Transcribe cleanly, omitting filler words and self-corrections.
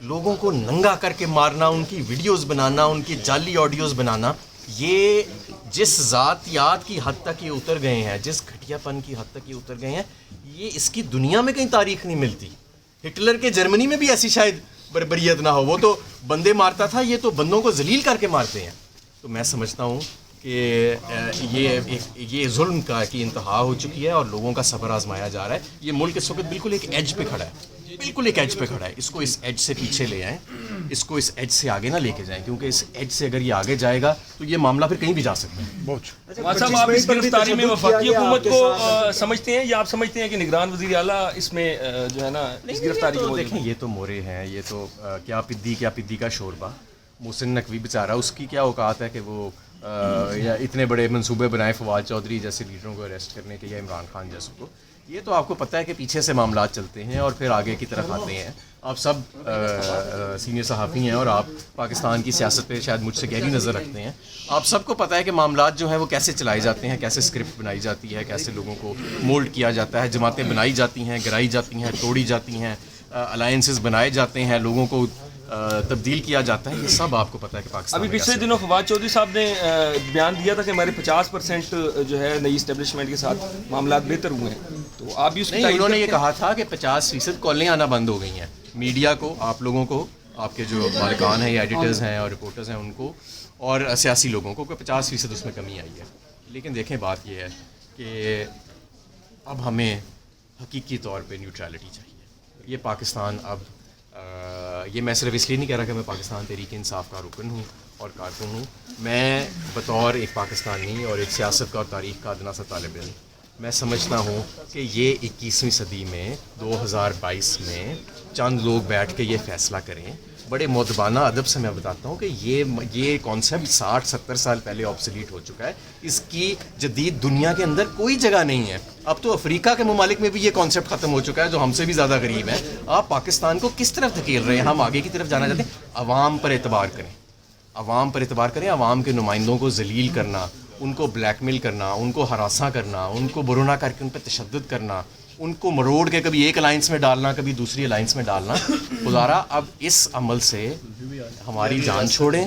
لوگوں کو ننگا کر کے مارنا، ان کی ویڈیوز بنانا، ان کی جعلی آڈیوز بنانا، یہ جس ذاتیات کی حد تک یہ اتر گئے ہیں، جس گھٹیا پن کی حد تک یہ اتر گئے ہیں، یہ اس کی دنیا میں کہیں تاریخ نہیں ملتی. ہٹلر کے جرمنی میں بھی ایسی شاید بربریت نہ ہو، وہ تو بندے مارتا تھا، یہ تو بندوں کو ذلیل کر کے مارتے ہیں. تو میں سمجھتا ہوں کہ یہ ظلم کی انتہا ہو چکی ہے اور لوگوں کا صبر آزمایا جا رہا ہے. یہ ملک اس وقت بالکل ایک ایج پہ کھڑا ہے، بالکل ایک ایج پہ کھڑا ہے. اس کو اس ایج سے پیچھے لے آئیں، اس کو اس ایج سے آگے نہ لے کے جائیں، کیونکہ اس ایج سے اگر یہ آگے جائے گا تو یہ معاملہ پھر کہیں بھی جا سکتا ہے. صاحب آپ اس گرفتاری میں وفاقی حکومت کو سمجھتے ہیں یا آپ سمجھتے ہیں کہ نگران وزیر اعلیٰ اس میں جو ہے نا اس گرفتاری کو دیکھیں، یہ تو مورے ہیں، یہ تو کیا پدی کا شوربہ. محسن نقوی بیچارہ، اس کی کیا اوقات ہے کہ وہ یا اتنے بڑے منصوبے بنائے فواد چودھری جیسے لیڈروں کو اریسٹ کرنے کے یا عمران خان جیسوں کو. یہ تو آپ کو پتہ ہے کہ پیچھے سے معاملات چلتے ہیں اور پھر آگے کی طرف آتے ہیں. آپ سب سینئر صحافی ہیں اور آپ پاکستان کی سیاست پہ شاید مجھ سے گہری نظر رکھتے ہیں. آپ سب کو پتہ ہے کہ معاملات جو ہیں وہ کیسے چلائے جاتے ہیں، کیسے اسکرپٹ بنائی جاتی ہے، کیسے لوگوں کو مولڈ کیا جاتا ہے، جماعتیں بنائی جاتی ہیں، گرائی جاتی ہیں، توڑی جاتی ہیں، الائنسز بنائے جاتے ہیں، لوگوں کو تبدیل کیا جاتا ہے. یہ سب آپ کو پتہ ہے کہ پاکستان ابھی پچھلے دنوں فواد چودھری صاحب نے بیان دیا تھا کہ ہمارے 50% جو ہے نئی اسٹیبلشمنٹ کے ساتھ معاملات بہتر ہوئے ہیں. تو آپ بھی اس نہیں، انہوں نے یہ کہا تھا کہ 50% کالیں آنا بند ہو گئی ہیں. میڈیا کو، آپ لوگوں کو، آپ کے جو مالکان ہیں یا ایڈیٹرز ہیں اور رپورٹرز ہیں ان کو، اور سیاسی لوگوں کو، کہ 50% اس میں کمی آئی ہے. لیکن دیکھیں بات یہ ہے کہ اب ہمیں حقیقی طور پہ نیوٹرلٹی چاہیے. یہ پاکستان اب یہ میں صرف اس لیے نہیں کہہ رہا کہ میں پاکستان تحریک انصاف کا رکن ہوں اور کارکن ہوں. میں بطور ایک پاکستانی اور ایک سیاست کا اور تاریخ کا ادنا سا طالب علم، میں سمجھتا ہوں کہ یہ 21ویں صدی میں 2022 میں چند لوگ بیٹھ کے یہ فیصلہ کریں. بڑے مؤدبانہ ادب سے میں بتاتا ہوں کہ یہ کانسیپٹ 60-70 سال پہلے آبسلیٹ ہو چکا ہے. اس کی جدید دنیا کے اندر کوئی جگہ نہیں ہے. اب تو افریقہ کے ممالک میں بھی یہ کانسیپٹ ختم ہو چکا ہے جو ہم سے بھی زیادہ غریب ہیں. آپ پاکستان کو کس طرف دھکیل رہے ہیں؟ ہم آگے کی طرف جانا چاہتے ہیں. عوام پر اعتبار کریں، عوام پر اعتبار کریں. عوام کے نمائندوں کو ذلیل کرنا، ان کو بلیک میل کرنا، ان کو ہراساں کرنا، ان کو برونا کر کے ان پہ تشدد کرنا، ان کو مروڑ کے کبھی ایک الائنس میں ڈالنا کبھی دوسری الائنس میں ڈالنا، خدا را اب اس عمل سے ہماری جان چھوڑیں.